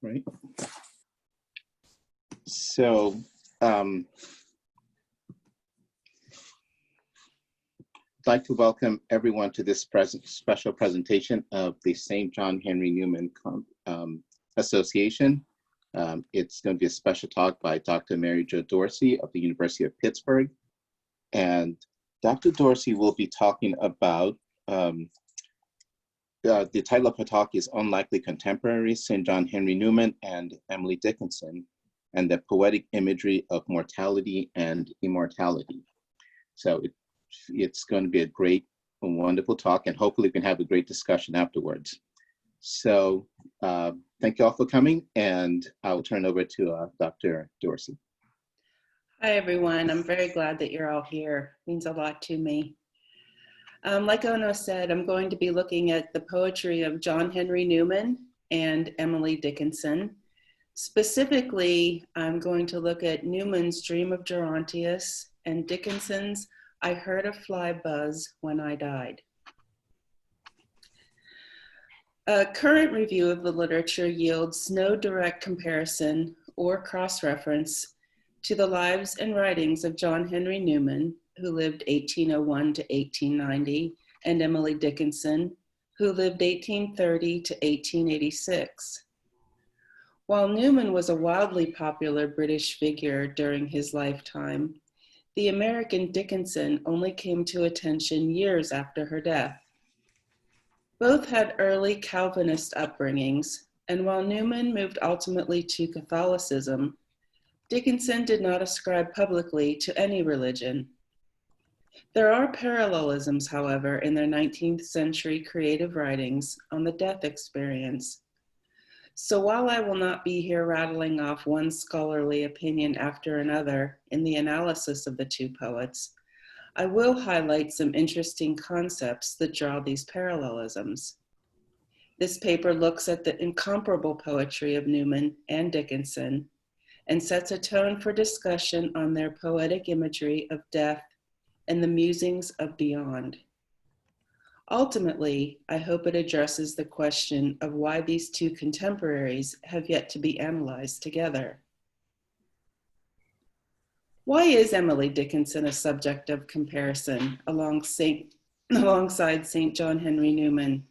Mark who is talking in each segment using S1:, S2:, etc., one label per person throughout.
S1: right? So, I'd like to welcome everyone to this special presentation of the St. John Henry Newman Association. It's going to be a special talk by Dr. Mary Jo Dorsey of the University of Pittsburgh. And Dr. Dorsey will be talking about, the title of her talk is Unlikely Contemporaries, St. John Henry Newman and Emily Dickinson, and the poetic imagery of mortality and immortality. So it's going to be a great and wonderful talk, and hopefully we can have a great discussion afterwards. So thank you all for coming, and I'll turn over to Dr. Dorsey.
S2: Hi, everyone. I'm very glad that you're all here. It means a lot to me. Like Ono said, I'm going to be looking at the poetry of John Henry Newman and Emily Dickinson. Specifically, I'm going to look at Newman's Dream of Gerontius and Dickinson's I Heard a Fly Buzz When I Died. A current review of the literature yields no direct comparison or cross-reference to the lives and writings of John Henry Newman, who lived 1801 to 1890, and Emily Dickinson, who lived 1830 to 1886. While Newman was a wildly popular British figure during his lifetime, the American Dickinson only came to attention years after her death. Both had early Calvinist upbringings, and while Newman moved ultimately to Catholicism, Dickinson did not ascribe publicly to any religion. There are parallelisms, however, in their 19th century creative writings on the death experience. So while I will not be here rattling off one scholarly opinion after another in the analysis of the two poets, I will highlight some interesting concepts that draw these parallelisms. This paper looks at the incomparable poetry of Newman and Dickinson and sets a tone for discussion on their poetic imagery of death and the musings of beyond. Ultimately, I hope it addresses the question of why these two contemporaries have yet to be analyzed together. Why is Emily Dickinson a subject of comparison alongside St. John Henry Newman?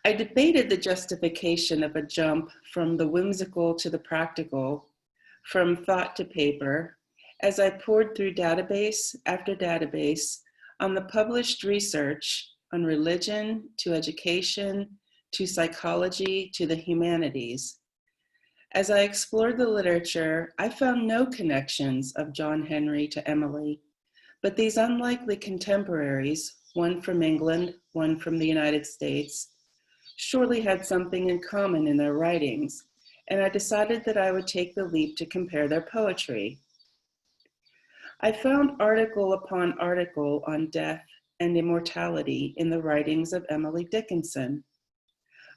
S2: I debated the justification of a jump from the whimsical to the practical, from thought to paper, as I poured through database after database on the published research on religion to education to psychology to the humanities. As I explored the literature, I found no connections of John Henry to Emily, but these unlikely contemporaries, one from England, one from the United States, surely had something in common in their writings, and I decided that I would take the leap to compare their poetry. I found article upon article on death and immortality in the writings of Emily Dickinson.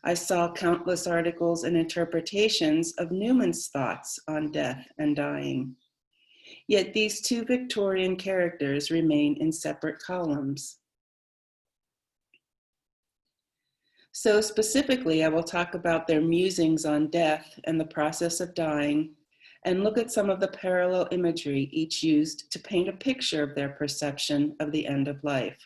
S2: I saw countless articles and interpretations of Newman's thoughts on death and dying. Yet these two Victorian characters remain in separate columns. So specifically, I will talk about their musings on death and the process of dying, and look at some of the parallel imagery each used to paint a picture of their perception of the end of life.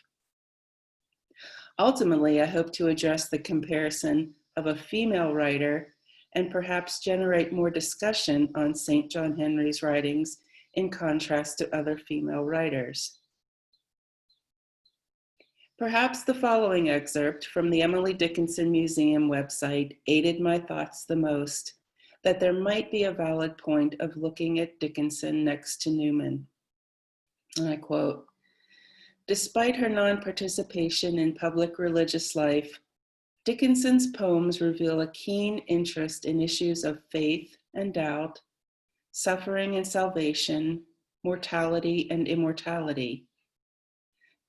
S2: Ultimately, I hope to address the comparison of a female writer and perhaps generate more discussion on St. John Henry's writings in contrast to other female writers. Perhaps the following excerpt from the Emily Dickinson Museum website aided my thoughts the most, that there might be a valid point of looking at Dickinson next to Newman. And I quote, "Despite her non-participation in public religious life, Dickinson's poems reveal a keen interest in issues of faith and doubt, suffering and salvation, mortality and immortality.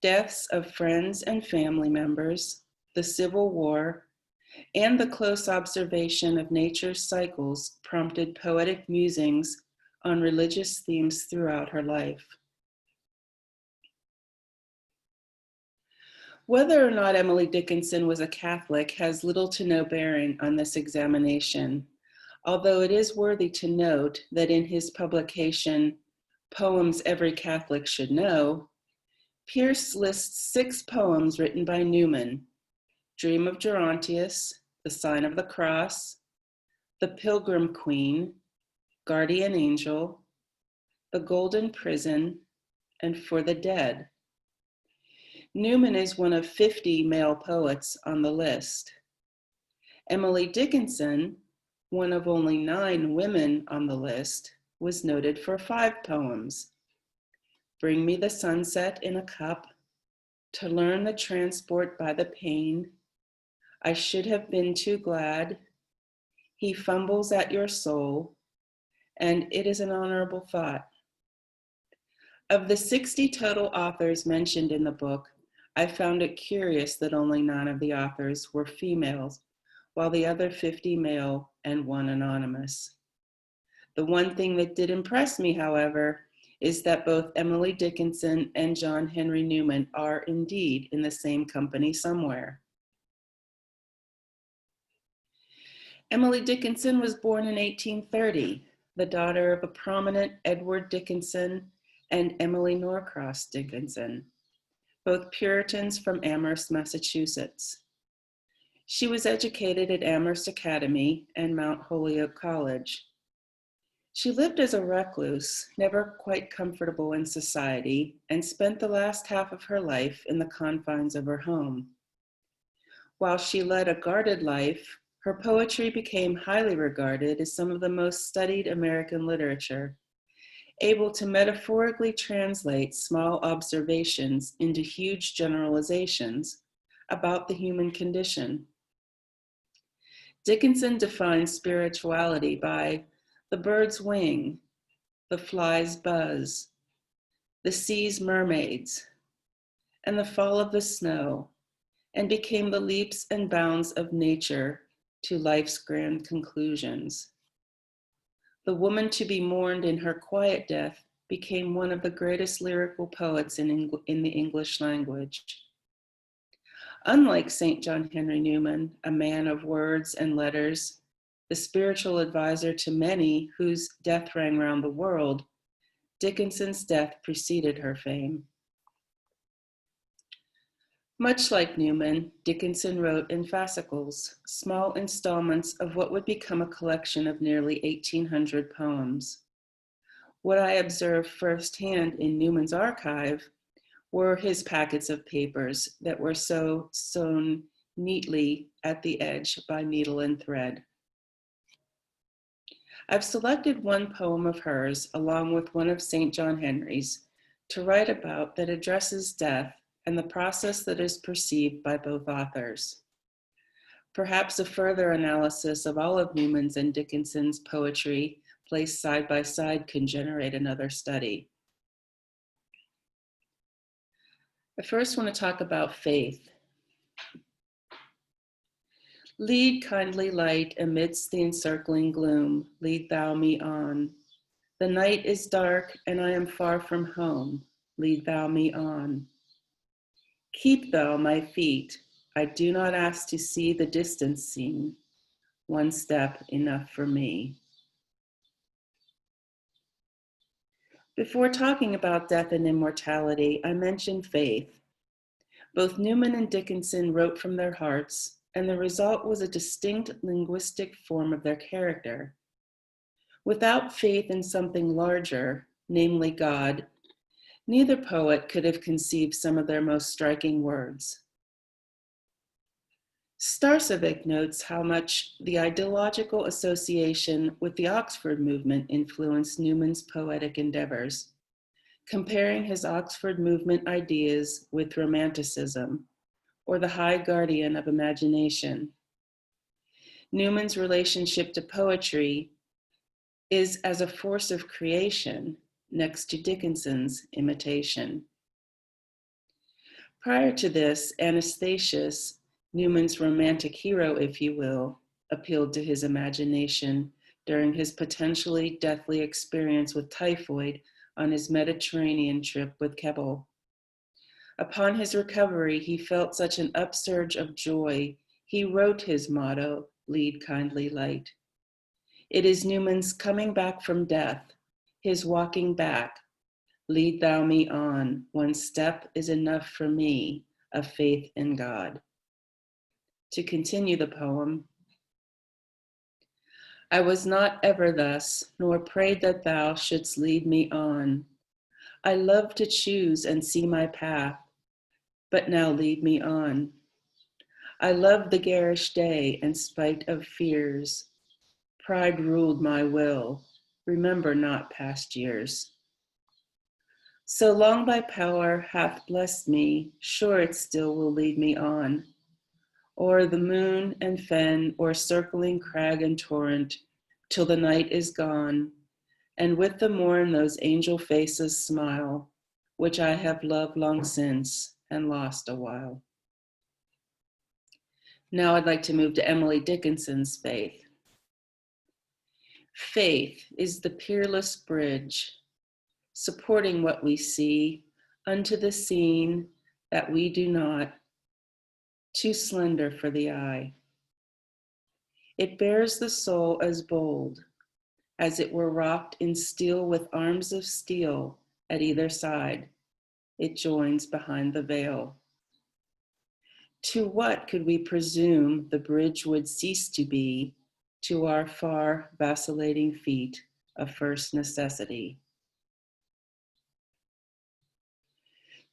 S2: Deaths of friends and family members, the Civil War, and the close observation of nature's cycles prompted poetic musings on religious themes throughout her life." Whether or not Emily Dickinson was a Catholic has little to no bearing on this examination, although it is worthy to note that in his publication, Poems Every Catholic Should Know, Pierce lists 6 poems written by Newman: Dream of Gerontius, The Sign of the Cross, The Pilgrim Queen, Guardian Angel, The Golden Prison, and For the Dead. Newman is one of 50 male poets on the list. Emily Dickinson, one of only 9 women on the list, was noted for 5 poems: Bring Me the Sunset in a Cup, To Learn the Transport by the Pain, I Should Have Been Too Glad, He Fumbles at Your Soul, and It Is an Honorable Thought. Of the 60 total authors mentioned in the book, I found it curious that only 9 of the authors were females, while the other 50 male and 1 anonymous. The one thing that did impress me, however, is that both Emily Dickinson and John Henry Newman are indeed in the same company somewhere. Emily Dickinson was born in 1830, the daughter of a prominent Edward Dickinson and Emily Norcross Dickinson, both Puritans from Amherst, Massachusetts. She was educated at Amherst Academy and Mount Holyoke College. She lived as a recluse, never quite comfortable in society, and spent the last half of her life in the confines of her home. While she led a guarded life, her poetry became highly regarded as some of the most studied American literature, able to metaphorically translate small observations into huge generalizations about the human condition. Dickinson defined spirituality by the bird's wing, the fly's buzz, the sea's mermaids, and the fall of the snow, and became the leaps and bounds of nature to life's grand conclusions. The woman to be mourned in her quiet death became one of the greatest lyrical poets in the English language. Unlike St. John Henry Newman, a man of words and letters, the spiritual advisor to many whose death rang round the world, Dickinson's death preceded her fame. Much like Newman, Dickinson wrote in fascicles, small installments of what would become a collection of nearly 1,800 poems. What I observed firsthand in Newman's archive were his packets of papers that were sewn neatly at the edge by needle and thread. I've selected one poem of hers, along with one of St. John Henry's, to write about that addresses death and the process that is perceived by both authors. Perhaps a further analysis of all of Newman's and Dickinson's poetry placed side by side can generate another study. I first want to talk about faith. Lead, kindly light, amidst the encircling gloom, lead thou me on. The night is dark and I am far from home, lead thou me on. Keep thou my feet, I do not ask to see the distance seen, one step enough for me. Before talking about death and immortality, I mentioned faith. Both Newman and Dickinson wrote from their hearts, and the result was a distinct linguistic form of their character. Without faith in something larger, namely God, neither poet could have conceived some of their most striking words. Starcevic notes how much the ideological association with the Oxford movement influenced Newman's poetic endeavors, comparing his Oxford movement ideas with Romanticism, or the high guardian of imagination. Newman's relationship to poetry is as a force of creation next to Dickinson's imitation. Prior to this, Anastasius, Newman's romantic hero, if you will, appealed to his imagination during his potentially deathly experience with typhoid on his Mediterranean trip with Keble. Upon his recovery, he felt such an upsurge of joy. He wrote his motto, "Lead kindly light." It is Newman's coming back from death, his walking back. Lead thou me on, one step is enough for me, of faith in God. To continue the poem, I was not ever thus, nor prayed that thou shouldst lead me on. I love to choose and see my path, but now lead me on. I loved the garish day in spite of fears. Pride ruled my will, remember not past years. So long thy power hath blessed me, sure it still will lead me on. O'er the moon and fen, o'er circling crag and torrent, till the night is gone, and with the morn those angel faces smile, which I have loved long since and lost a while. Now I'd like to move to Emily Dickinson's faith. Faith is the peerless bridge, supporting what we see unto the scene that we do not, too slender for the eye. It bears the soul as bold, as it were rocked in steel with arms of steel at either side. It joins behind the veil. To what could we presume the bridge would cease to be to our far vacillating feet of first necessity?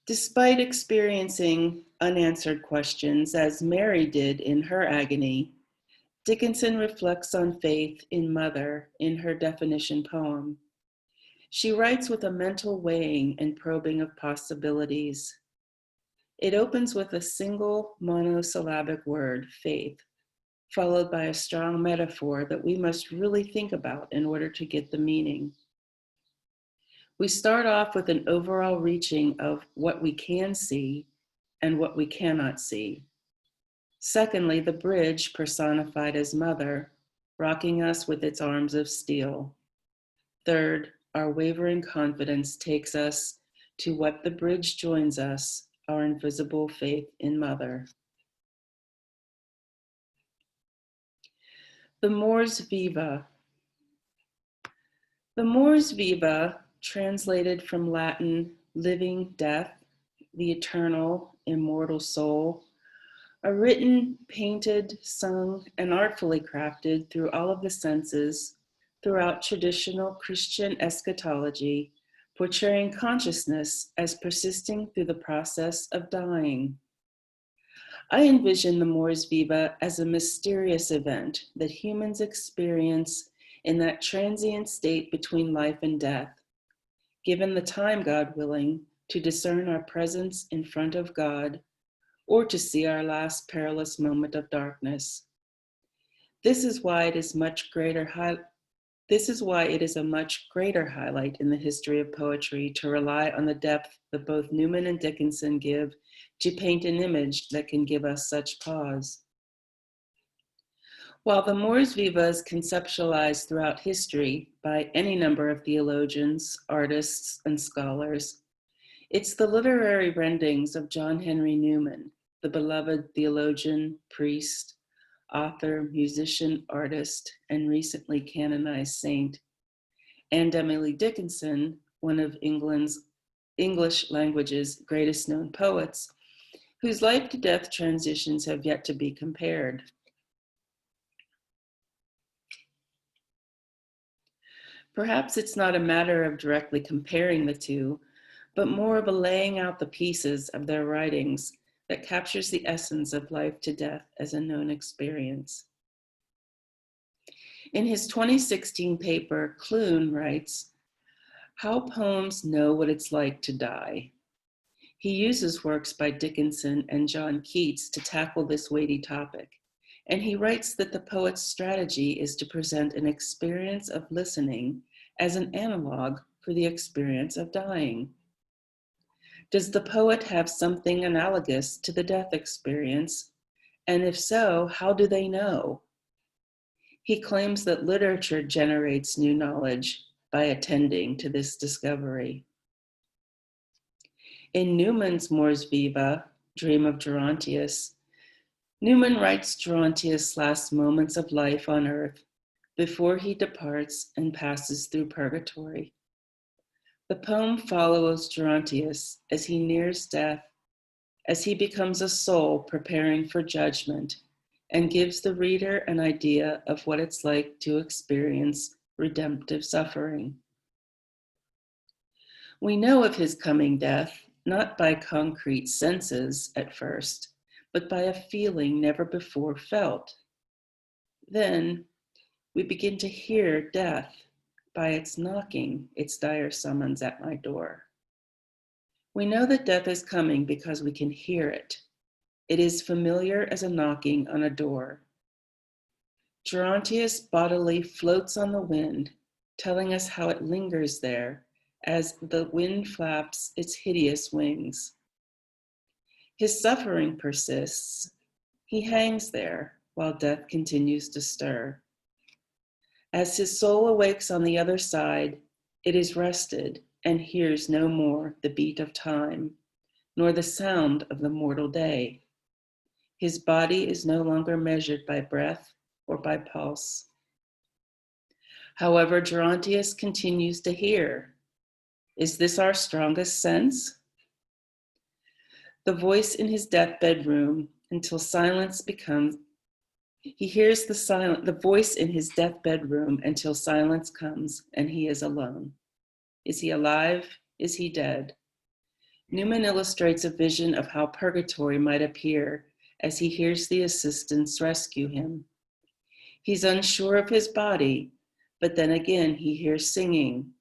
S2: Despite experiencing unanswered questions, as Mary did in her agony, Dickinson reflects on faith in Mother in her definition poem. She writes with a mental weighing and probing of possibilities. It opens with a single monosyllabic word, faith, followed by a strong metaphor that we must really think about in order to get the meaning. We start off with an overall reaching of what we can see and what we cannot see. Secondly, the bridge personified as Mother, rocking us with its arms of steel. Third, our wavering confidence takes us to what the bridge joins us, our invisible faith in Mother. The Mors Viva. The Mors Viva, translated from Latin, living death, the eternal, immortal soul, are written, painted, sung, and artfully crafted through all of the senses throughout traditional Christian eschatology, portraying consciousness as persisting through the process of dying. I envision the Mors Viva as a mysterious event that humans experience in that transient state between life and death, given the time, God willing, to discern our presence in front of God or to see our last perilous moment of darkness. This is why it is a much greater highlight in the history of poetry to rely on the depth that both Newman and Dickinson give to paint an image that can give us such pause. While the Mors Viva is conceptualized throughout history by any number of theologians, artists, and scholars, it's the literary rendings of John Henry Newman, the beloved theologian, priest, author, musician, artist, and recently canonized saint, and Emily Dickinson, one of England's English language's greatest known poets, whose life to death transitions have yet to be compared. Perhaps it's not a matter of directly comparing the two, but more of a laying out the pieces of their writings that captures the essence of life to death as a known experience. In his 2016 paper, Clune writes, "How poems know what it's like to die." He uses works by Dickinson and John Keats to tackle this weighty topic, and he writes that the poet's strategy is to present an experience of listening as an analog for the experience of dying. Does the poet have something analogous to the death experience? And if so, how do they know? He claims that literature generates new knowledge by attending to this discovery. In Newman's Mors Viva, Dream of Gerontius, Newman writes Gerontius' last moments of life on earth before he departs and passes through purgatory. The poem follows Gerontius as he nears death, as he becomes a soul preparing for judgment, and gives the reader an idea of what it's like to experience redemptive suffering. We know of his coming death not by concrete senses at first, but by a feeling never before felt. Then we begin to hear death by its knocking, its dire summons at my door. We know that death is coming because we can hear it. It is familiar as a knocking on a door. Gerontius bodily floats on the wind, telling us how it lingers there as the wind flaps its hideous wings. His suffering persists. He hangs there while death continues to stir. As his soul awakes on the other side, it is rested and hears no more the beat of time, nor the sound of the mortal day. His body is no longer measured by breath or by pulse. However, Gerontius continues to hear. Is this our strongest sense? The voice in his deathbed room until silence becomes. He hears the voice in his deathbed room until silence comes and he is alone. Is he alive? Is he dead? Newman illustrates a vision of how purgatory might appear as he hears the assistants rescue him. He's unsure of his body, but then again he hears singing,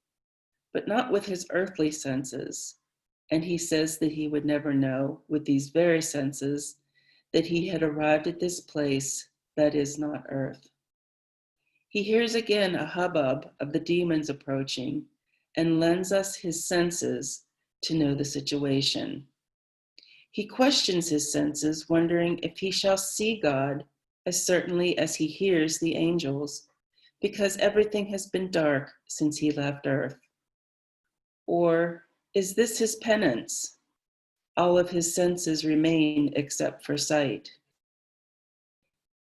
S2: but not with his earthly senses. And he says that he would never know with these very senses that he had arrived at this place that is not earth. He hears again a hubbub of the demons approaching and lends us his senses to know the situation. He questions his senses, wondering if he shall see God as certainly as he hears the angels, because everything has been dark since he left earth. Or is this his penance? All of his senses remain except for sight.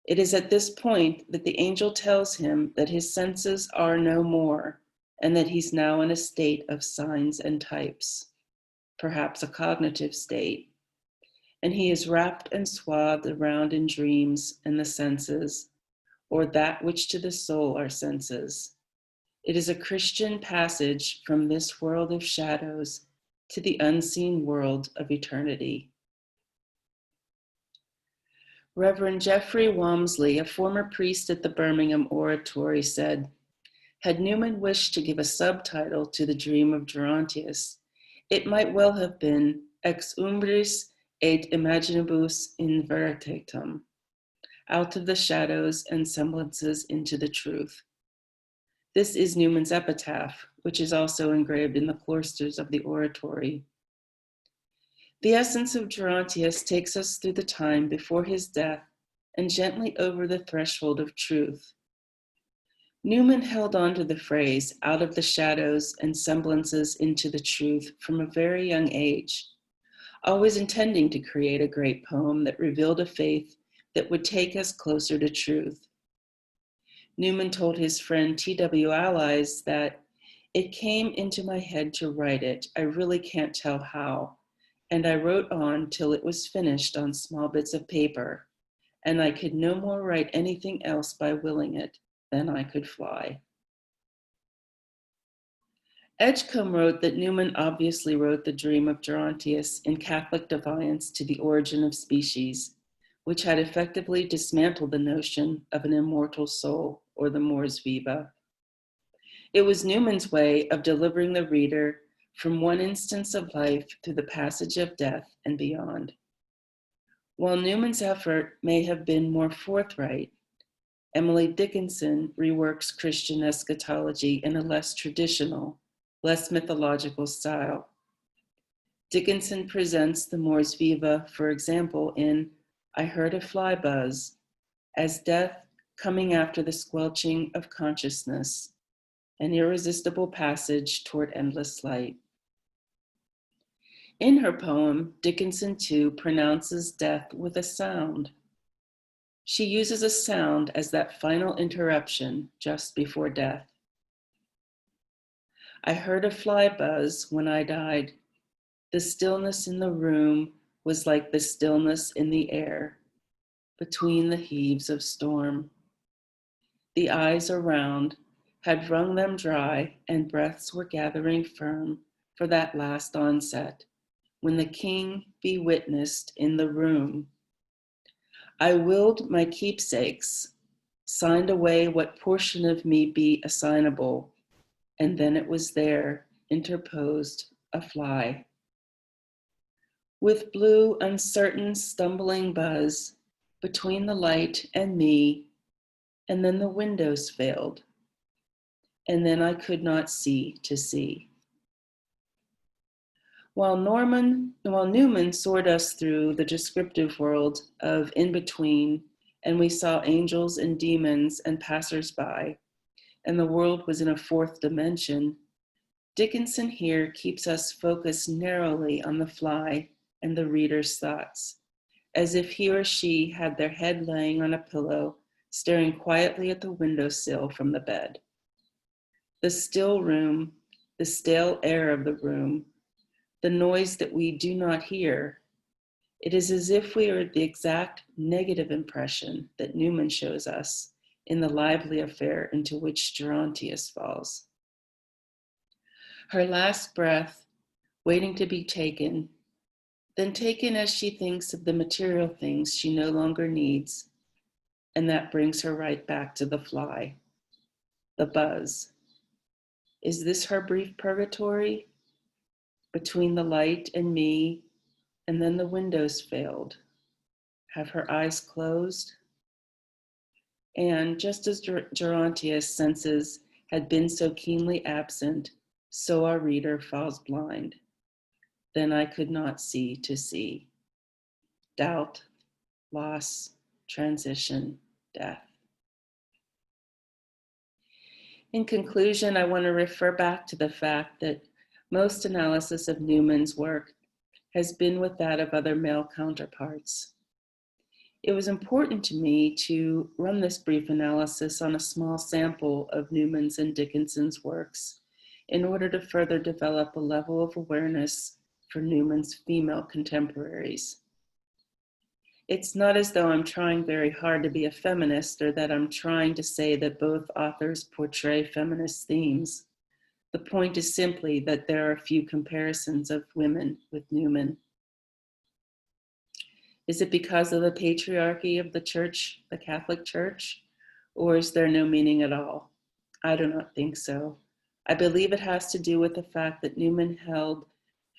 S2: It is at this point that the angel tells him that his senses are no more and that he's now in a state of signs and types, perhaps a cognitive state, and he is wrapped and swathed around in dreams and the senses, or that which to the soul are senses. It is a Christian passage from this world of shadows to the unseen world of eternity. Reverend Jeffrey Walmsley, a former priest at the Birmingham Oratory, said, had Newman wished to give a subtitle to the Dream of Gerontius, it might well have been Ex Umbris et Imaginibus in Veritatem, out of the shadows and semblances into the truth. This is Newman's epitaph, which is also engraved in the cloisters of the oratory. The essence of Gerontius takes us through the time before his death and gently over the threshold of truth. Newman held on to the phrase, out of the shadows and semblances into the truth, from a very young age, always intending to create a great poem that revealed a faith that would take us closer to truth. Newman told his friend T.W. Allies that, it came into my head to write it, I really can't tell how, and I wrote on till it was finished on small bits of paper, and I could no more write anything else by willing it than I could fly. Edgecombe wrote that Newman obviously wrote the Dream of Gerontius in Catholic defiance to the origin of species, which had effectively dismantled the notion of an immortal soul or the mors viva. It was Newman's way of delivering the reader from one instance of life through the passage of death and beyond. While Newman's effort may have been more forthright, Emily Dickinson reworks Christian eschatology in a less traditional, less mythological style. Dickinson presents the mors viva, for example, in I Heard a Fly Buzz, as death coming after the squelching of consciousness, an irresistible passage toward endless light. In her poem, Dickinson too pronounces death with a sound. She uses a sound as that final interruption just before death. I heard a fly buzz when I died. The stillness in the room was like the stillness in the air between the heaves of storm. The eyes around had wrung them dry, and breaths were gathering firm for that last onset, when the king be witnessed in the room. I willed my keepsakes, signed away what portion of me be assignable, and then it was there, interposed, a fly. With blue, uncertain, stumbling buzz between the light and me, and then the windows failed, and then I could not see to see. While Newman soared us through the descriptive world of in between, and we saw angels and demons and passersby, and the world was in a fourth dimension, Dickinson here keeps us focused narrowly on the fly and the reader's thoughts, as if he or she had their head laying on a pillow, staring quietly at the windowsill from the bed. The still room, the stale air of the room, the noise that we do not hear, it is as if we are the exact negative impression that Newman shows us in the lively affair into which Gerontius falls. Her last breath, waiting to be taken, then taken as she thinks of the material things she no longer needs, and that brings her right back to the fly, the buzz. Is this her brief purgatory? Between the light and me, and then the windows failed. Have her eyes closed? And just as Gerontius' senses had been so keenly absent, so our reader falls blind. Then I could not see to see. Doubt, loss, transition, death. In conclusion, I want to refer back to the fact that most analysis of Newman's work has been with that of other male counterparts. It was important to me to run this brief analysis on a small sample of Newman's and Dickinson's works in order to further develop a level of awareness for Newman's female contemporaries. It's not as though I'm trying very hard to be a feminist or that I'm trying to say that both authors portray feminist themes. The point is simply that there are few comparisons of women with Newman. Is it because of the patriarchy of the church, the Catholic Church, or is there no meaning at all? I do not think so. I believe it has to do with the fact that Newman held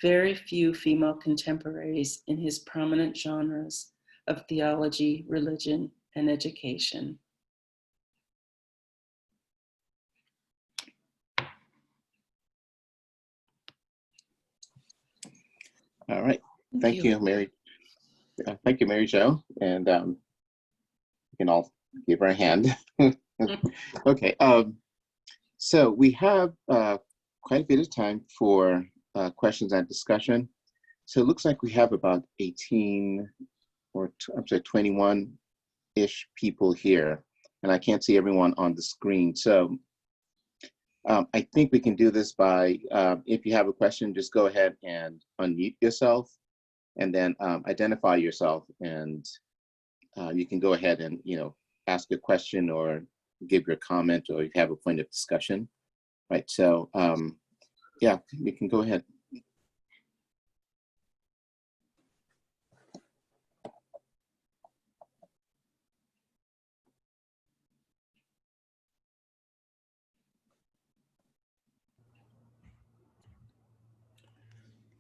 S2: very few female contemporaries in his prominent genres of theology, religion, and education.
S1: All right. Thank you, Mary. Thank you, Mary Jo. And we can all give her a hand. Okay. So we have quite a bit of time for questions and discussion. So it looks like we have about 18 or I'm sorry, 21-ish people here. And I can't see everyone on the screen. So I think we can do this by, if you have a question, just go ahead and unmute yourself and then identify yourself, and you can go ahead and, ask a question or give your comment, or if you have a point of discussion, right? So yeah, you can go ahead.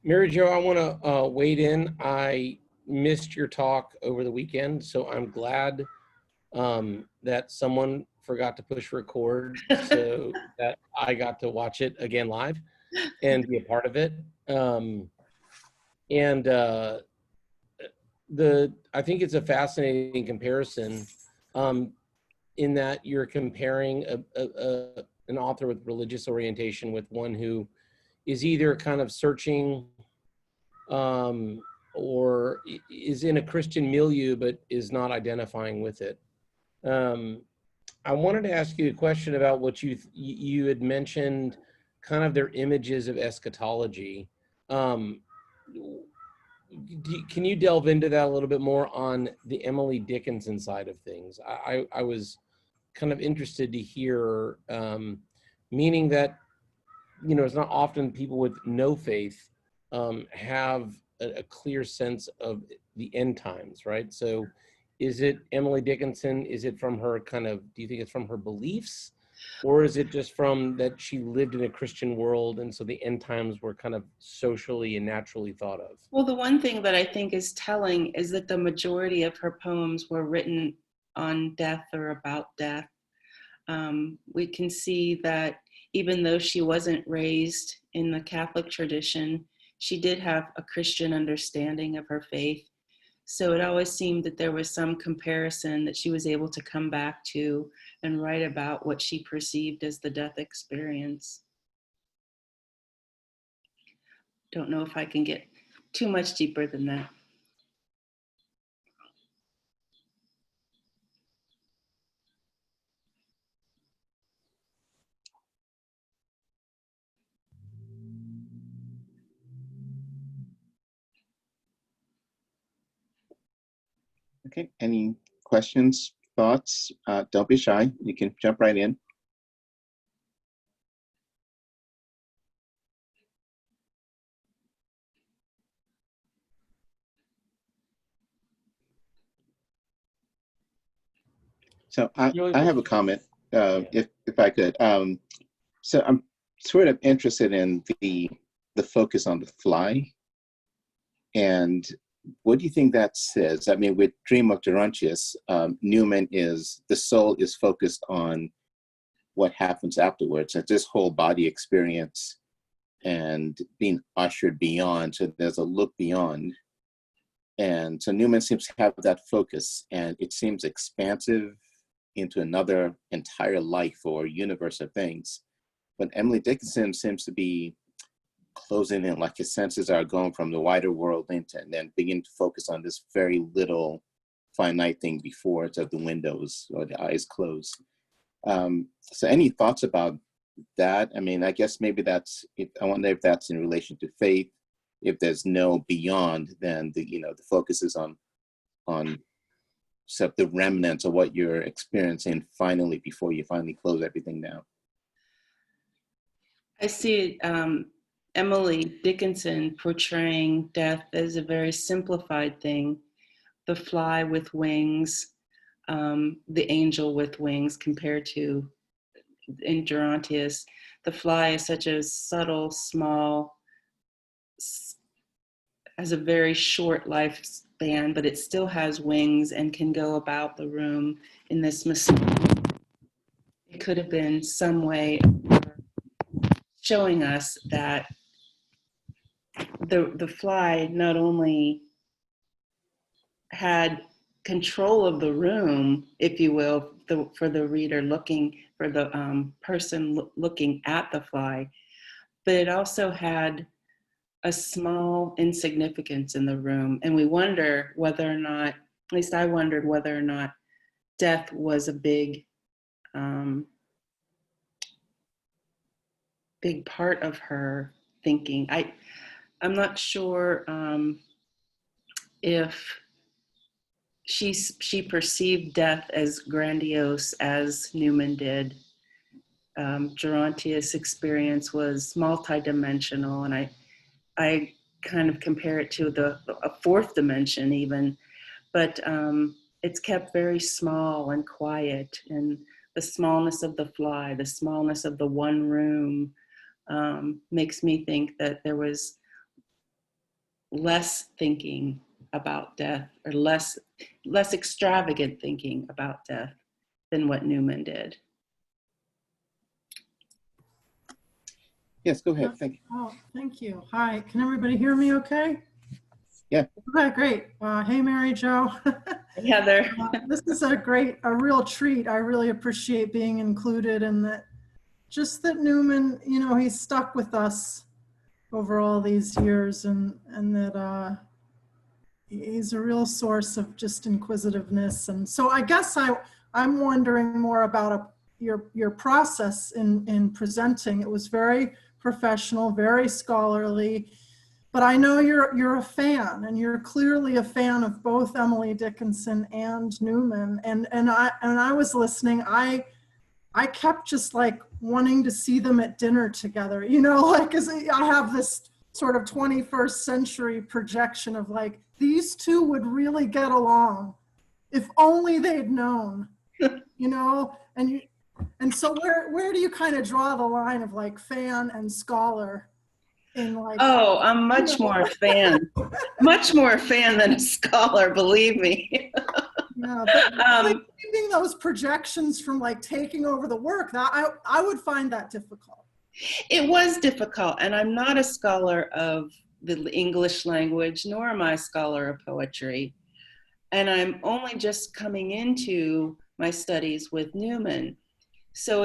S3: Mary Jo, I want to wade in. I missed your talk over the weekend, so I'm glad that someone forgot to push record so that I got to watch it again live and be a part of it. I think it's a fascinating comparison in that you're comparing an author with religious orientation with one who is either kind of searching or is in a Christian milieu but is not identifying with it. I wanted to ask you a question about what you had mentioned, kind of their images of eschatology. Can you delve into that a little bit more on the Emily Dickinson side of things? I was kind of interested to hear, meaning that, you know, it's not often people with no faith have a clear sense of the end times, right? So is it Emily Dickinson? Is it from her kind of, do you think it's from her beliefs? Or is it just from that she lived in a Christian world and so the end times were kind of socially and naturally thought of?
S2: Well, the one thing that I think is telling is that the majority of her poems were written on death or about death. We can see that even though she wasn't raised in the Catholic tradition, she did have a Christian understanding of her faith. So it always seemed that there was some comparison that she was able to come back to and write about what she perceived as the death experience. Don't know if I can get too much deeper than that.
S1: Okay, any questions, thoughts? Don't be shy, you can jump right in. So I have a comment, if I could. So I'm sort of interested in the focus on the fly. And what do you think that says? I mean, with Dream of Gerontius, Newman is, the soul is focused on what happens afterwards. It's this whole body experience and being ushered beyond. So there's a look beyond. And so Newman seems to have that focus, and it seems expansive into another entire life or universe of things. But Emily Dickinson seems to be closing in, like his senses are going from the wider world into, and then begin to focus on this very little finite thing before it's of the windows or the eyes closed. So any thoughts about that? I mean, I guess maybe that's, I wonder if that's in relation to faith. If there's no beyond, then the, you know, the focus is on so the remnants of what you're experiencing finally before you finally close everything down.
S2: I see Emily Dickinson portraying death as a very simplified thing. The fly with wings, the angel with wings, compared to in Gerontius. The fly is such a subtle, small, has a very short lifespan, but it still has wings and can go about the room in this mysterious. It could have been some way of showing us that the fly not only had control of the room, if you will, for the reader looking, for the person looking at the fly, but it also had a small insignificance in the room. And we wonder whether or not, at least I wondered whether or not death was a big, big part of her thinking. I'm not sure if she perceived death as grandiose as Newman did. Gerontius' experience was multidimensional, and I kind of compare it to a fourth dimension even, but it's kept very small and quiet, and the smallness of the fly, the smallness of the one room makes me think that there was less thinking about death, or less extravagant thinking about death than what Newman did.
S1: Yes, go ahead. Thank you.
S4: Oh, thank you. Hi, can everybody hear me okay?
S1: Yeah.
S4: Okay, great. Hey, Mary Jo.
S2: Heather.
S4: This is a real treat. I really appreciate being included, and that just that Newman, you know, he's stuck with us over all these years, and that he's a real source of just inquisitiveness. And so I guess I'm wondering more about your process in presenting. It was very professional, very scholarly, but I know you're a fan, and you're clearly a fan of both Emily Dickinson and Newman. And I was listening. I kept just like wanting to see them at dinner together, you know, like, 'cause I have this sort of 21st century projection of like, these two would really get along if only they'd known, you know. And so where do you kind of draw the line of like fan and scholar in like,
S2: Oh, I'm much
S4: you know,
S2: more much more a fan than a scholar, believe me.
S4: yeah, but like
S2: Um,
S4: keeping those projections from like taking over the work, that I would find that difficult.
S2: It was difficult, and I'm not a scholar of the English language, nor am I a scholar of poetry. And I'm only just coming into my studies with Newman. So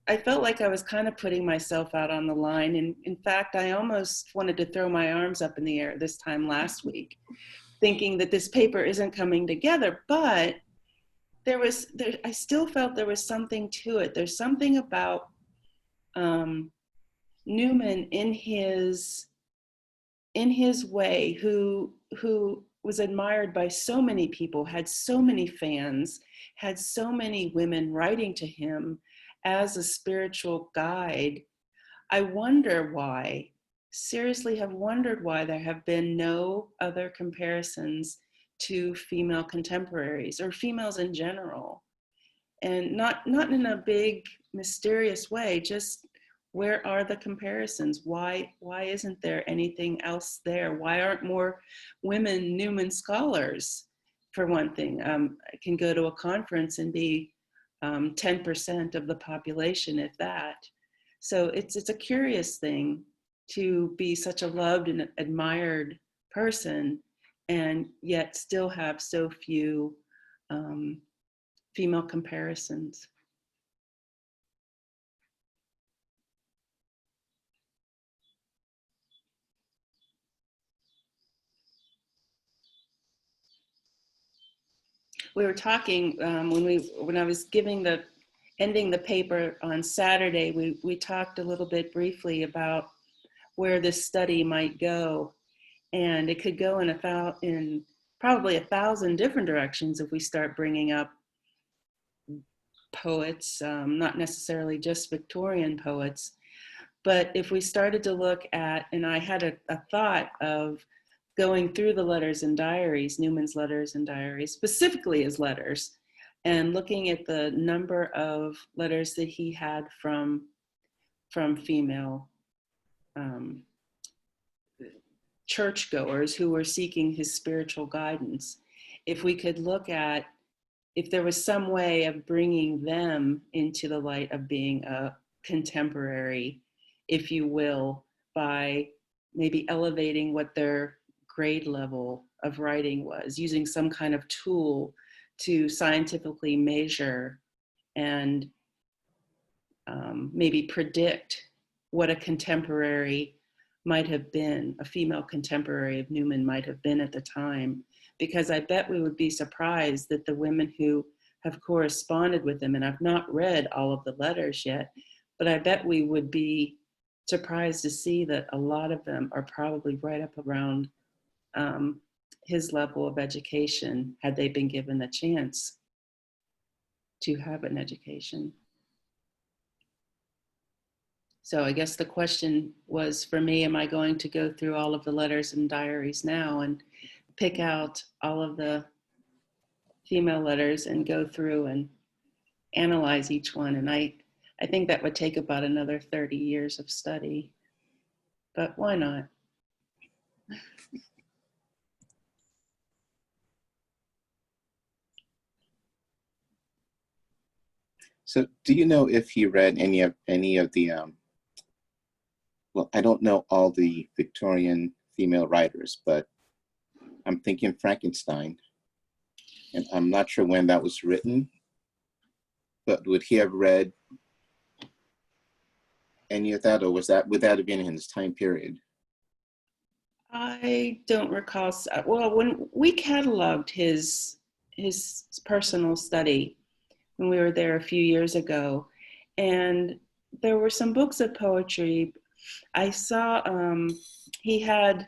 S2: I felt like I was kind of putting myself out on the line. And in fact, I almost wanted to throw my arms up in the air this time last week, thinking that this paper isn't coming together. But I still felt there was something to it. There's something about Newman in his way, who was admired by so many people, had so many fans, had so many women writing to him as a spiritual guide. I wonder why, seriously have wondered why there have been no other comparisons to female contemporaries or females in general. And not in a big mysterious way, just where are the comparisons? Why isn't there anything else there? Why aren't more women Newman scholars, for one thing? I can go to a conference and be 10% of the population, if that. So it's a curious thing to be such a loved and admired person and yet still have so few female comparisons. We were talking when I was ending the paper on Saturday. We talked a little bit briefly about where this study might go, and it could go in probably 1,000 different directions if we start bringing up poets, not necessarily just Victorian poets, but if we started to look at, and I had a thought of going through the letters and diaries, Newman's letters and diaries, specifically his letters, and looking at the number of letters that he had from female churchgoers who were seeking his spiritual guidance. If we could look at if there was some way of bringing them into the light of being a contemporary, if you will, by maybe elevating what their grade level of writing was, using some kind of tool to scientifically measure and maybe predict what a contemporary might have been, a female contemporary of Newman might have been at the time. Because I bet we would be surprised that the women who have corresponded with him, and I've not read all of the letters yet, but I bet we would be surprised to see that a lot of them are probably right up around his level of education, had they been given the chance to have an education. So I guess the question was for me, am I going to go through all of the letters and diaries now and pick out all of the female letters and go through and analyze each one? And I think that would take about another 30 years of study, but why not?
S1: So do you know if he read any of the, well, I don't know all the Victorian female writers, but I'm thinking Frankenstein, and I'm not sure when that was written, but would he have read any of that, or would that have been in his time period?
S2: I don't recall. Well, when we cataloged his personal study when we were there a few years ago, and there were some books of poetry. I saw he had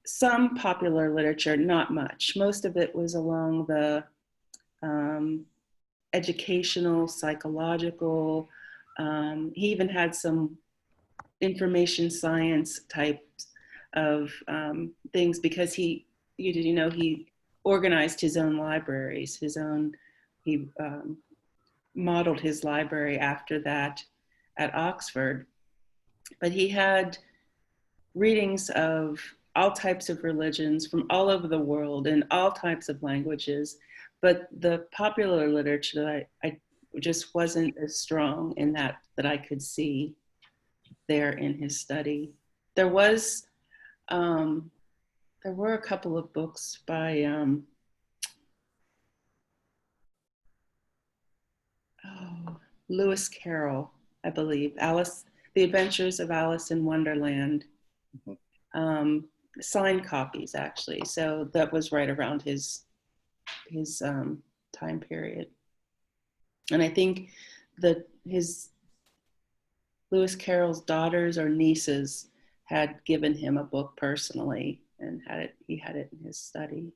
S2: some popular literature, not much. Most of it was along the educational, psychological. He even had some information science types of things, because he organized his own libraries, he modeled his library after that at Oxford. But he had readings of all types of religions from all over the world in all types of languages. But the popular literature, I just wasn't as strong in that I could see there in his study. There were a couple of books by Lewis Carroll, I believe, The Adventures of Alice in Wonderland, signed copies actually. So that was right around his time period. And I think that Lewis Carroll's daughters or nieces had given him a book personally, and he had it in his study.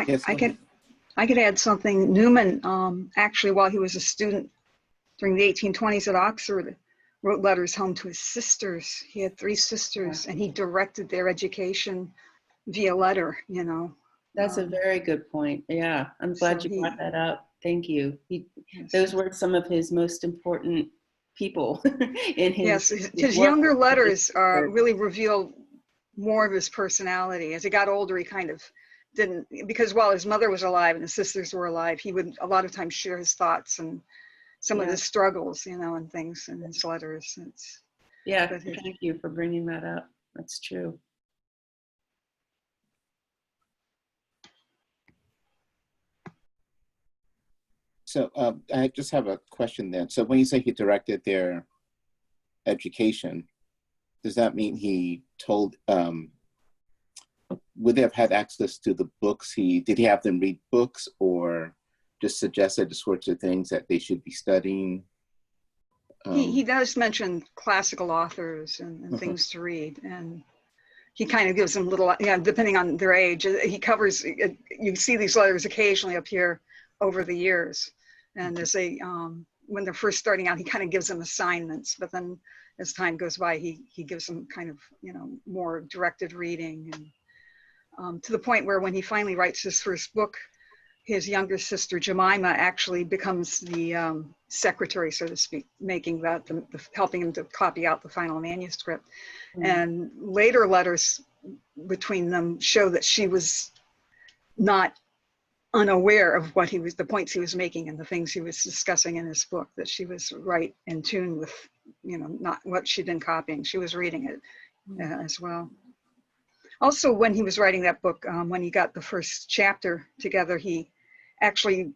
S1: Yes,
S5: I could add something. Newman, actually, while he was a student during the 1820s at Oxford, wrote letters home to his sisters. He had 3 sisters, and he directed their education via letter, you know.
S2: That's a very good point. Yeah, I'm glad you brought that up. Thank you. Those were some of his most important people in his.
S5: Yes, his younger letters really reveal more of his personality. As he got older, he kind of didn't, because while his mother was alive and his sisters were alive, he would a lot of times share his thoughts and some of his struggles, you know, and things in his letters.
S2: Thank you for bringing that up. That's true.
S1: So I just have a question then. So when you say he directed their education, does that mean he told, would they have had access to the books? Did he have them read books, or just suggested the sorts of things that they should be studying?
S5: He does mention classical authors and things to read, and he kind of gives them little, depending on their age. He covers, you see these letters occasionally appear over the years. And as when they're first starting out, he kind of gives them assignments, but then as time goes by, he gives them kind of, more directed reading, and to the point where when he finally writes his first book, his younger sister Jemima actually becomes the secretary, so to speak, making helping him to copy out the final manuscript. And later letters between them show that she was not unaware of the points he was making and the things he was discussing in his book, that she was right in tune with, not what she'd been copying. She was reading it as well. Also, when he was writing that book, when he got the first chapter together, he actually,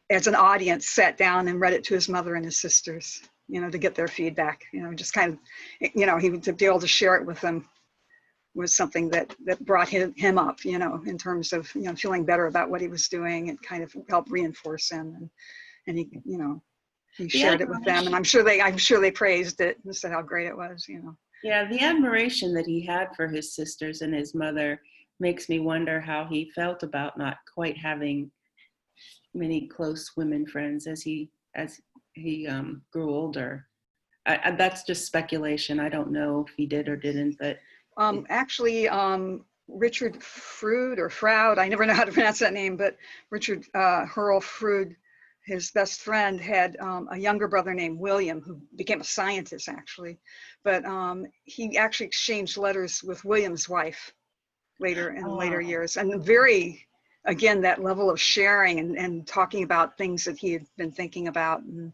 S5: as an audience, sat down and read it to his mother and his sisters, to get their feedback, just kind of, he would be able to share it with them was something that brought him up, in terms of, feeling better about what he was doing, and kind of helped reinforce him. And he, he shared it with them, and I'm sure they praised it and said how great it was,
S2: Yeah, the admiration that he had for his sisters and his mother makes me wonder how he felt about not quite having many close women friends as he grew older. That's just speculation. I don't know if he did or didn't, but
S5: actually, Richard Froud, I never know how to pronounce that name, but Richard Hurrell Froude, his best friend, had a younger brother named William, who became a scientist actually, but he actually exchanged letters with William's wife later in later years, and again, that level of sharing and talking about things that he had been thinking about, and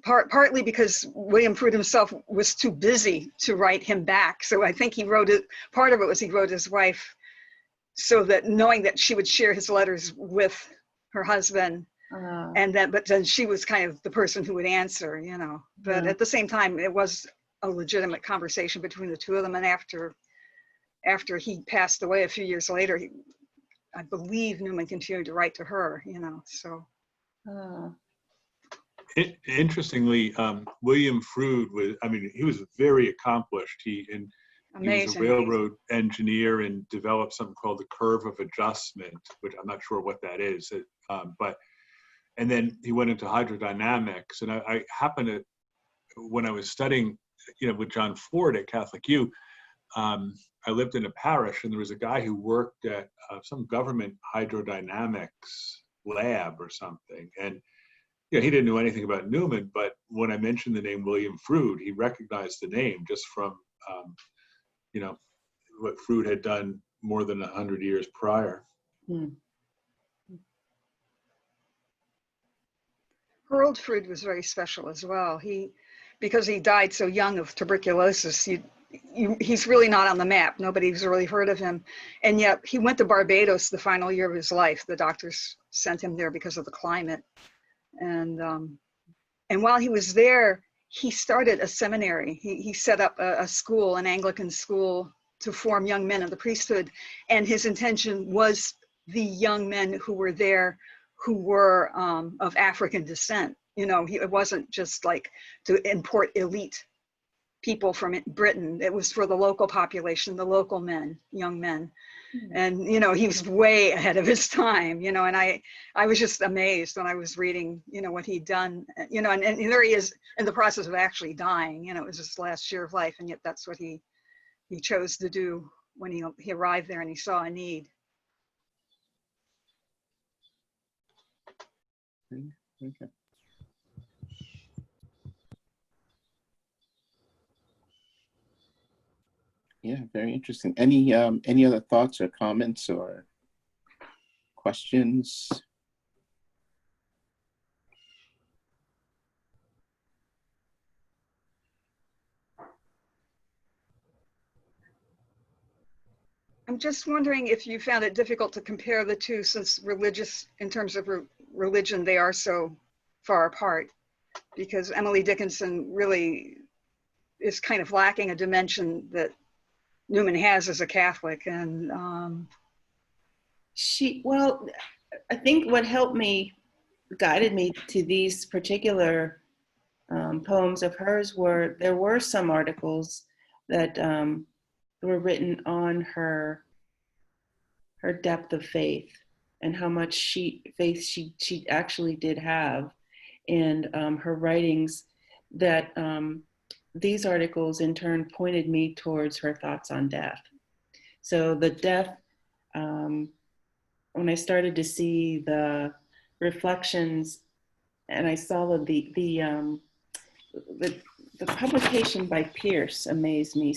S5: partly because William Froude himself was too busy to write him back. So I think he wrote it, part of it was he wrote his wife so that knowing that she would share his letters with her husband, and then, but then she was kind of the person who would answer, you know. But
S2: Yeah.
S5: at the same time, it was a legitimate conversation between the two of them. And after he passed away a few years later, I believe Newman continued to write to her, you know, so.
S6: Interestingly, William Froude was, I mean, he was very accomplished. He was a railroad engineer and developed something called the curve of adjustment, which I'm not sure what that is. And then he went into hydrodynamics. And I happened to, when I was studying, you know, with John Ford at Catholic U, I lived in a parish, and there was a guy who worked at some government hydrodynamics lab or something. And yeah, he didn't know anything about Newman, but when I mentioned the name William Froude, he recognized the name just from, you know, what Froude had done more than 100 years prior.
S5: Harold Froude was very special as well. Because he died so young of tuberculosis, he's really not on the map. Nobody's really heard of him. And yet he went to Barbados the final year of his life. The doctors sent him there because of the climate. And while he was there, he started a seminary. He set up a school, an Anglican school, to form young men of the priesthood. And his intention was the young men who were there who were of African descent. You know, it wasn't just like to import elite people from Britain. It was for the local population, the local men, young men. And, you know, he was way ahead of his time, you know, and I was just amazed when I was reading, you know, what he'd done, you know, and there he is in the process of actually dying, you know, it was his last year of life. And yet that's what he chose to do when he arrived there and he saw a need.
S1: Okay. Yeah, very interesting. Any other thoughts or comments or questions?
S5: I'm just wondering if you found it difficult to compare the two, since in terms of religion, they are so far apart, because Emily Dickinson really is kind of lacking a dimension that Newman has as a Catholic. And
S2: well, I think what guided me to these particular poems of hers there were some articles that were written on her depth of faith and how much faith she actually did have, and her writings that these articles in turn pointed me towards her thoughts on death. So the death, when I started to see the reflections, and I saw the publication by Pierce amazed me.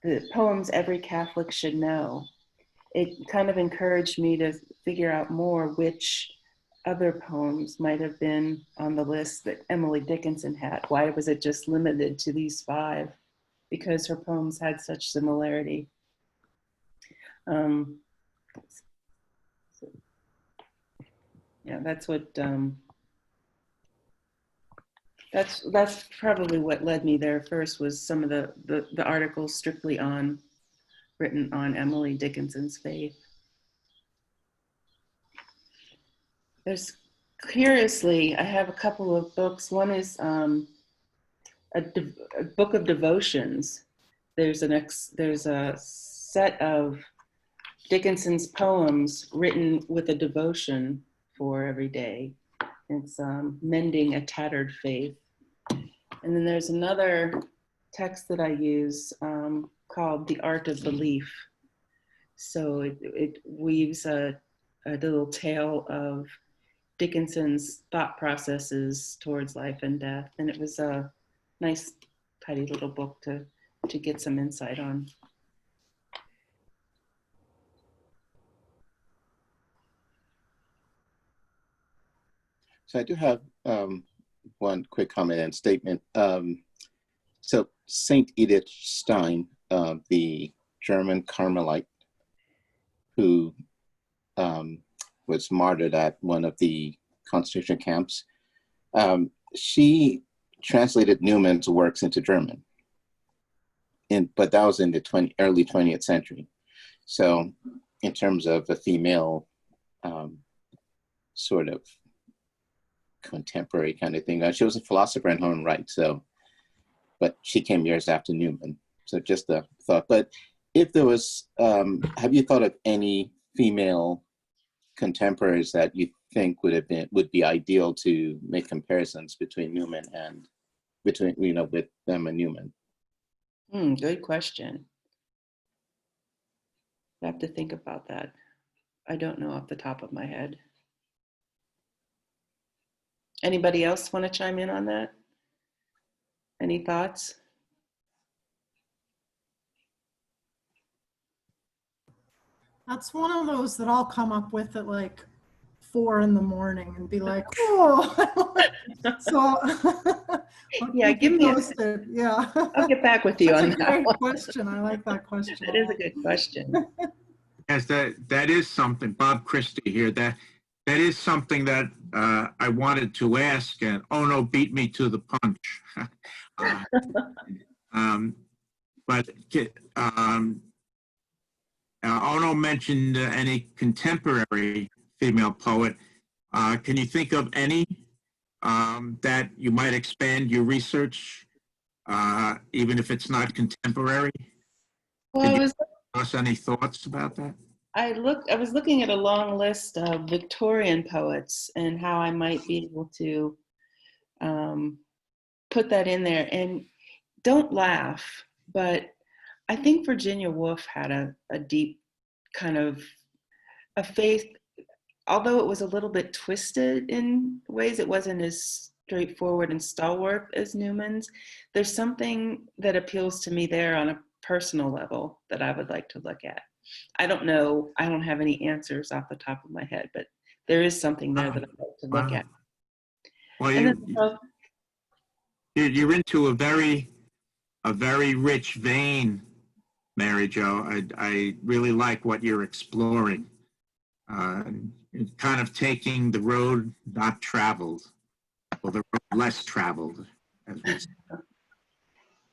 S2: The poems every Catholic should know. It kind of encouraged me to figure out more which other poems might have been on the list that Emily Dickinson had. Why was it just limited to these 5? Because her poems had such similarity. Yeah, that's what, that's probably what led me there first, was some of the articles written on Emily Dickinson's faith. Curiously, I have a couple of books. One is a book of devotions. There's a set of Dickinson's poems written with a devotion for every day. It's Mending a Tattered Faith. And then there's another text that I use called The Art of Belief. So it weaves a little tale of Dickinson's thought processes towards life and death. And it was a nice, tidy little book to get some insight on.
S1: So I do have one quick comment and statement. So Saint Edith Stein, the German Carmelite who was martyred at one of the concentration camps, she translated Newman's works into German. But that was in the early 20th century. So in terms of a female sort of contemporary kind of thing, she was a philosopher in her own right. So, but she came years after Newman. So just a thought. But if there was, have you thought of any female contemporaries that you think would be ideal to make comparisons between Newman and with them and Newman?
S2: Good question. I have to think about that. I don't know off the top of my head. Anybody else want to chime in on that? Any thoughts?
S4: That's one of those that I'll come up with at like 4 in the morning and be like, oh. So
S2: yeah, give me
S4: posted. Yeah.
S2: I'll get back with you on that.
S4: Great question. I like that question.
S2: That is a good question.
S7: Yes, that is something. Bob Christie here. That is something that I wanted to ask, and Ono beat me to the punch. But Ono mentioned any contemporary female poet. Can you think of any that you might expand your research, even if it's not contemporary?
S2: Well,
S7: Give us any thoughts about that?
S2: I was looking at a long list of Victorian poets and how I might be able to put that in there. And don't laugh, but I think Virginia Woolf had a deep kind of a faith, although it was a little bit twisted in ways, it wasn't as straightforward and stalwart as Newman's. There's something that appeals to me there on a personal level that I would like to look at. I don't know, I don't have any answers off the top of my head, but there is something there that I'd like to look at.
S7: Well, you're into a very rich vein, Mary Jo. I really like what you're exploring. Kind of taking the road not traveled, or the road less traveled, as we say.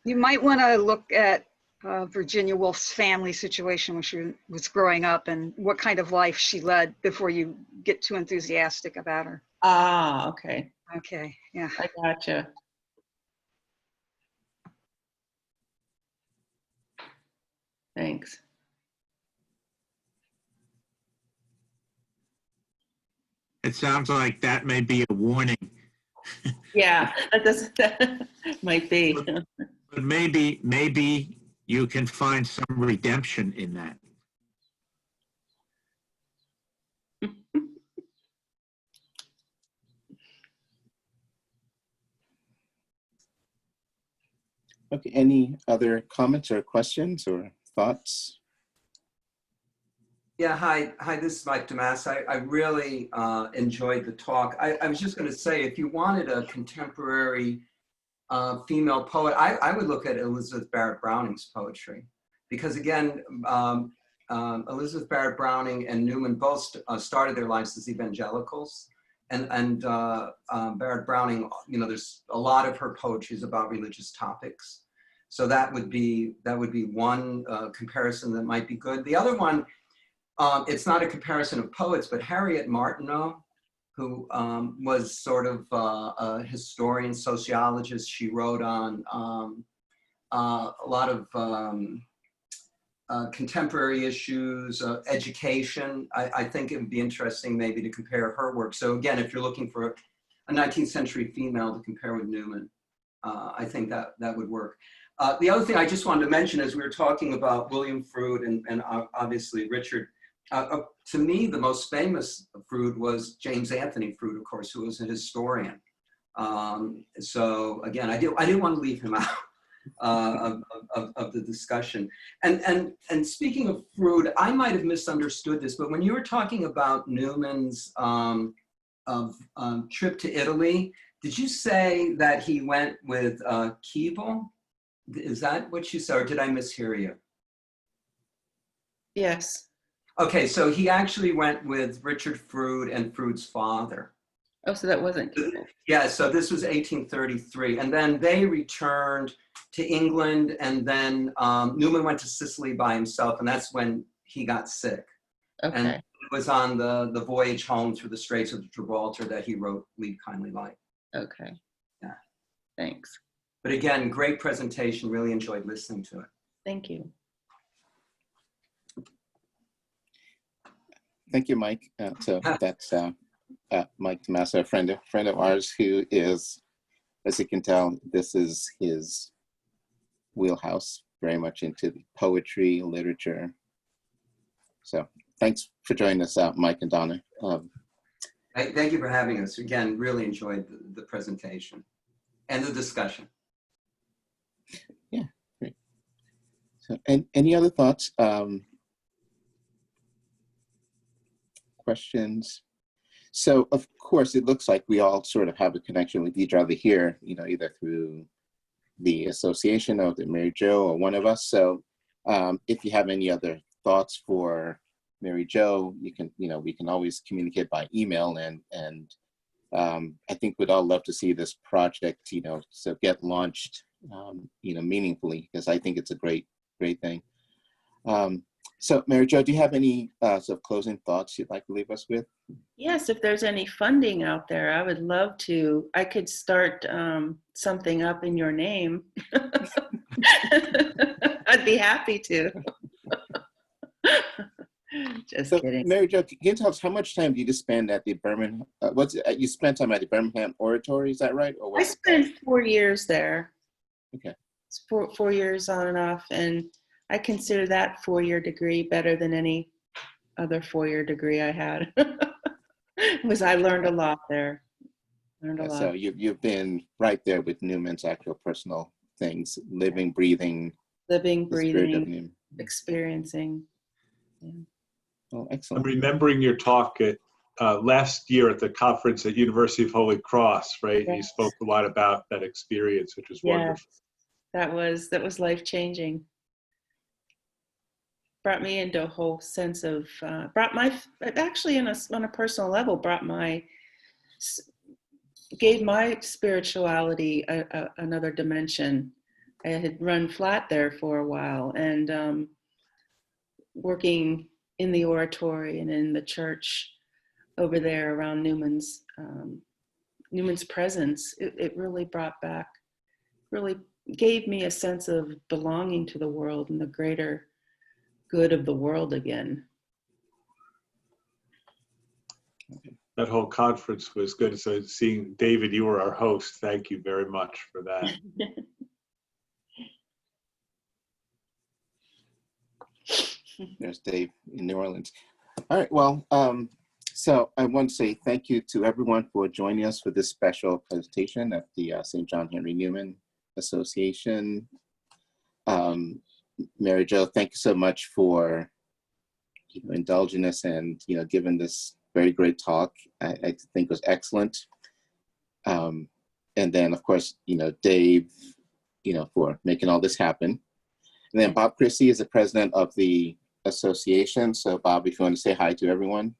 S5: You might want to look at Virginia Woolf's family situation when she was growing up and what kind of life she led before you get too enthusiastic about her.
S2: Ah, okay.
S5: Okay, yeah.
S2: I gotcha. Thanks.
S7: It sounds like that may be a warning.
S2: Yeah, that might be.
S7: But maybe you can find some redemption in that.
S1: Okay, any other comments or questions or thoughts?
S8: Yeah, hi, this is Mike Damas. I really enjoyed the talk. I was just going to say, if you wanted a contemporary female poet, I would look at Elizabeth Barrett Browning's poetry. Because again, Elizabeth Barrett Browning and Newman both started their lives as evangelicals. And Barrett Browning, there's a lot of her poetry is about religious topics. So that would be one comparison that might be good. The other one, it's not a comparison of poets, but Harriet Martineau, who was sort of a historian, sociologist. She wrote on a lot of contemporary issues, education. I think it would be interesting maybe to compare her work. So again, if you're looking for a 19th century female to compare with Newman, I think that would work. The other thing I just wanted to mention as we were talking about William Froude and obviously Richard, to me, the most famous Froude was James Anthony Froude, of course, who was a historian. So again, I didn't want to leave him out of the discussion. And speaking of Froude, I might have misunderstood this, but when you were talking about Newman's trip to Italy, Did you say that he went with Keeble? Is that what you said, or did I mishear you?
S2: Yes.
S8: Okay, so he actually went with Richard Froude and Froude's father.
S2: Oh, so that wasn't Keeble.
S8: Yeah, so this was 1833. And then they returned to England, and then Newman went to Sicily by himself, and that's when he got sick.
S2: Okay.
S8: And it was on the voyage home through the Straits of Gibraltar that he wrote Lead Kindly Light.
S2: Okay.
S8: Yeah.
S2: Thanks.
S8: But again, great presentation. Really enjoyed listening to it.
S2: Thank you.
S1: Thank you, Mike. So that's Mike Tommaso, a friend of ours who is, as you can tell, this is his wheelhouse, very much into poetry, literature. So thanks for joining us, Mike and Donna.
S8: Thank you for having us. Again, really enjoyed the presentation and the discussion.
S1: Yeah, great. So, and any other thoughts? Questions? So, of course, it looks like we all sort of have a connection with each other here, you know, either through the association or the Mary Jo or one of us. So if you have any other thoughts for Mary Jo, you can, you know, we can always communicate by email, and I think we'd all love to see this project, you know, so get launched, you know, meaningfully, because I think it's a great thing. So Mary Jo, do you have any sort of closing thoughts you'd like to leave us with?
S2: Yes, if there's any funding out there, I would love to. I could start something up in your name. I'd be happy to. Just kidding.
S1: Mary Jo, can you tell us how much time did you spend at the Birmingham? You spent time at the Birmingham Oratory? Is that right? Or
S2: I spent 4 years there.
S1: Okay.
S2: It's 4 years on and off, and I consider that 4-year degree better than any other 4-year degree I had. Because I learned a lot there. Learned a lot.
S1: So you've been right there with Newman's actual personal things, living, breathing,
S2: experiencing. Yeah.
S1: Oh,
S6: I'm
S1: excellent.
S6: remembering your talk at last year at the conference at University of Holy Cross, right?
S2: Yes.
S6: You spoke a lot about that experience, which was wonderful.
S2: That was life-changing. Brought me into a whole sense of, actually on a personal level, gave my spirituality another dimension. I had run flat there for a while, and working in the oratory and in the church over there around Newman's presence, it really brought back, really gave me a sense of belonging to the world and the greater good of the world again.
S6: That whole conference was good. So seeing David, you were our host. Thank you very much for that.
S1: There's Dave in New Orleans. All right, well, so I want to say thank you to everyone for joining us for this special presentation at the St. John Henry Newman Association. Mary Jo, thank you so much for indulging us and giving this very great talk. I think was excellent. And then of course, Dave, for making all this happen. And then Bob Christie is the president of the association. So Bob, if you want to say hi to everyone.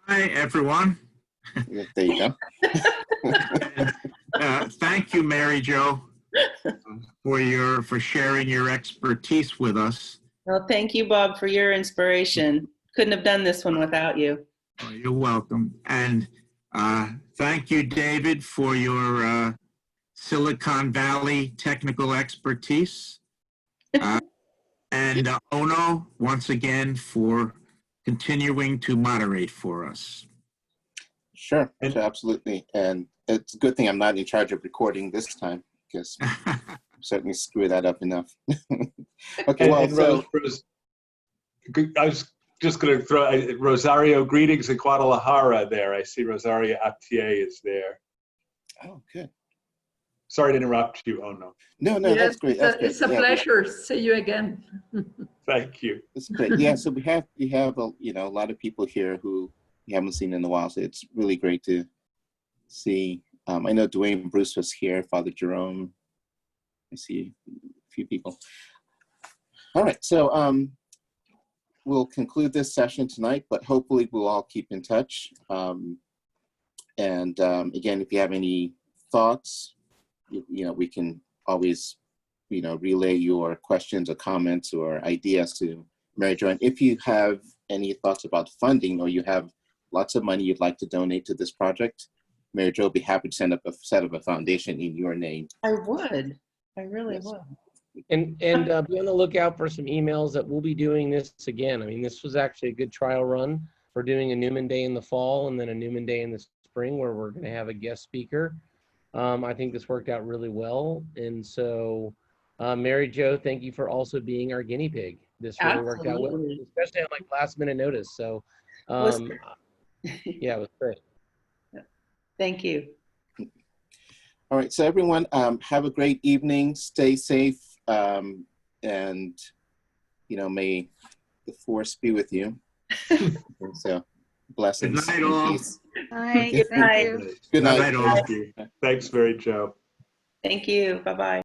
S7: Hi, everyone.
S1: Yeah, there you go.
S7: And, thank you, Mary Jo, for sharing your expertise with us.
S2: Well, thank you, Bob, for your inspiration. Couldn't have done this one without you.
S7: Oh, you're welcome. And thank you, David, for your Silicon Valley technical expertise. And Ono, once again, for continuing to moderate for us.
S1: Sure, absolutely. And it's a good thing I'm not in charge of recording this time, because I certainly screw that up enough. Okay, well,
S6: I was just going to throw Rosario greetings in Guadalajara there. I see Rosario Aptier is there.
S1: Oh, good.
S6: Sorry to interrupt you. Oh, no.
S1: No,
S9: Yes,
S1: that's great.
S9: It's a pleasure. See you again.
S6: Thank you.
S1: It's great. Yeah, so we have a lot of people here who we haven't seen in a while. So it's really great to see I know Dwayne Bruce was here, Father Jerome. I see a few people. All right, so we'll conclude this session tonight, but hopefully we'll all keep in touch. And again, if you have any thoughts, we can always, relay your questions or comments or ideas to Mary Jo. And if you have any thoughts about funding, or you have lots of money you'd like to donate to this project, Mary Jo will be happy to set up a foundation in your name.
S2: I would. I really would.
S3: And be on the lookout for some emails that we'll be doing this again. I mean, this was actually a good trial run. We're doing a Newman Day in the fall and then a Newman Day in the spring where we're going to have a guest speaker. I think this worked out really well. And so, Mary Jo, thank you for also being our guinea pig. This really worked out well, especially on like last minute notice. So, yeah, it was great.
S2: Thank you.
S1: All right, so everyone, have a great evening. Stay safe, and may the force be with you. So, blessings.
S7: Good night, all.
S1: Peace.
S5: Bye.
S2: Good night.
S1: Good night.
S7: Good night, all.
S6: Thanks, Mary Jo.
S2: Thank you. Bye-bye.